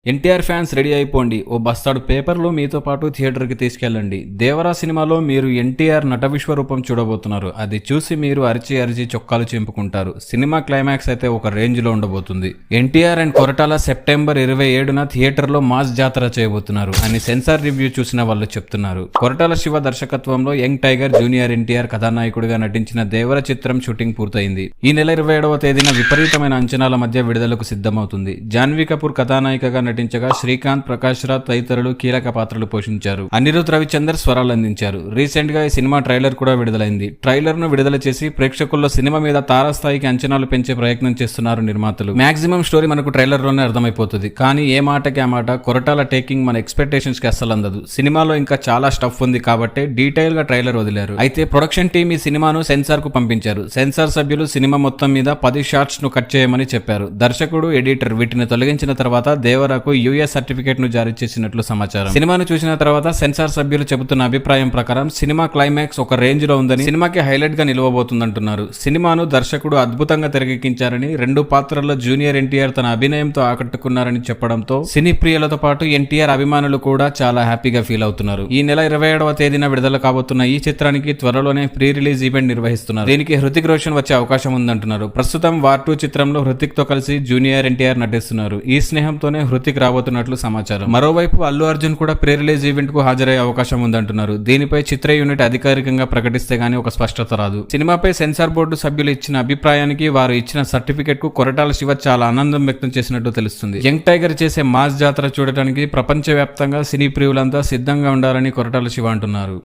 NTR fans ready అయిపోండి. ఓ బస్తాడు పేపర్లు మీతో పాటు థియేటర్కి తీసుకెళ్ళండి. దేవరా సినిమాలో మీరు ఎన్టీఆర్ నట విశ్వరూపం చూడబోతున్నారు. అది చూసి మీరు అరిచి అరిచి చొక్కాలు చింపుకుంటారు. సినిమా క్లైమాక్స్ అయితే ఒక రేంజ్ లో ఉండబోతుంది. ఎన్టీఆర్ అండ్ కొరటాల సెప్టెంబర్ 27న థియేటర్లో మాస్ జాతర చేయబోతున్నారు అని సెన్సార్ రివ్యూ చూసిన వాళ్ళు చెప్తున్నారు. కొరటాల శివ దర్శకత్వంలో యంగ్ టైగర్ జూనియర్ ఎన్టీఆర్ కథానాయకుడిగా నటించిన దేవర చిత్రం షూటింగ్ పూర్తయింది. ఈ నెల 27వ తేదీన విపరీతమైన అంచనాల మధ్య విడుదలకు సిద్ధమవుతుంది. జాన్వీ కపూర్ కథానాయికగా నటించగా శ్రీకాంత్, ప్రకాష్ రాజ్ తదితరులు కీలక పాత్రలు పోషించారు. అనిరుద్ రవిచందర్ స్వరాలు అందించారు. రీసెంట్ గా ఈ సినిమా ట్రైలర్ కూడా విడుదలైంది. ట్రైలర్ ను విడుదల చేసి ప్రేక్షకుల్లో సినిమా మీద తారాస్థాయికి అంచనాలు పెంచే ప్రయత్నం చేస్తున్నారు నిర్మాతలు. మాక్సిమం స్టోరీ మనకు ట్రైలర్ లోనే అర్థమైపోతుంది. కానీ ఏ మాటకి ఆ మాట కొరటాల టేకింగ్ మన ఎక్స్పెక్టేషన్స్ కి అస్సలు అందదు. సినిమాలో ఇంకా చాలా స్టఫ్ ఉంది కాబట్టి డీటెయిల్ గా ట్రైలర్ వదిలారు. అయితే ప్రొడక్షన్ టీం ఈ సినిమాను సెన్సార్ కు పంపించారు. సెన్సార్ సభ్యులు సినిమా మొత్తం మీద 10 షాట్స్ ను కట్ చేయమని చెప్పారు. దర్శకుడు, ఎడిటర్ వీటిని తొలగించిన తర్వాత దేవరకు యుఎస్ సర్టిఫికేట్ ను జారీ చేసినట్లు సమాచారం. సినిమాను చూసిన తర్వాత సెన్సార్ సభ్యులు చెబుతున్న అభిప్రాయం ప్రకారం సినిమా క్లైమాక్స్ ఒక రేంజ్ లో ఉందని, సినిమాకి హైలైట్ గా నిలవబోతుందంటున్నారు. సినిమాను దర్శకుడు అద్భుతంగా తెరకెక్కించారని, 2 పాత్రల్లో జూనియర్ ఎన్టీఆర్ తన అభినయంతో ఆకట్టుకున్నారని చెప్పడంతో సినీ ప్రియులతో పాటు ఎన్టీఆర్ అభిమానులు కూడా చాలా హ్యాపీగా ఫీల్ అవుతున్నారు. ఈ నెల 27వ తేదీన విడుదల కాబోతున్న ఈ చిత్రానికి త్వరలోనే ప్రీ రిలీజ్ ఈవెంట్ నిర్వహిస్తున్నారు. దీనికి హృతిక్ రోషన్ వచ్చే అవకాశం ఉందంటున్నారు. ప్రస్తుతం వార్ 2 చిత్రంలో హృతిక్ తో కలిసి జూనియర్ ఎన్టీఆర్ నటిస్తున్నారు. ఈ స్నేహంతోనే హృతిక్ రాబోతున్నట్లు సమాచారం. మరోవైపు అల్లు అర్జున్ కూడా ప్రీ రిలీజ్ ఈవెంట్ కు హాజరయ్యే అవకాశం ఉందంటున్నారు. దీనిపై చిత్ర యూనిట్ అధికారికంగా ప్రకటిస్తే గానీ ఒక స్పష్టత రాదు. సినిమాపై సెన్సార్ బోర్డు సభ్యులు ఇచ్చిన అభిప్రాయానికి, వారు ఇచ్చిన సర్టిఫికెట్ కు కొరటాల శివ చాలా ఆనందం వ్యక్తం చేసినట్టు తెలుస్తుంది. యంగ్ టైగర్ చేసే మాస్ జాతర చూడటానికి ప్రపంచవ్యాప్తంగా సినీ ప్రియులంతా సిద్ధంగా ఉండాలని కొరటాల శివ అంటున్నారు.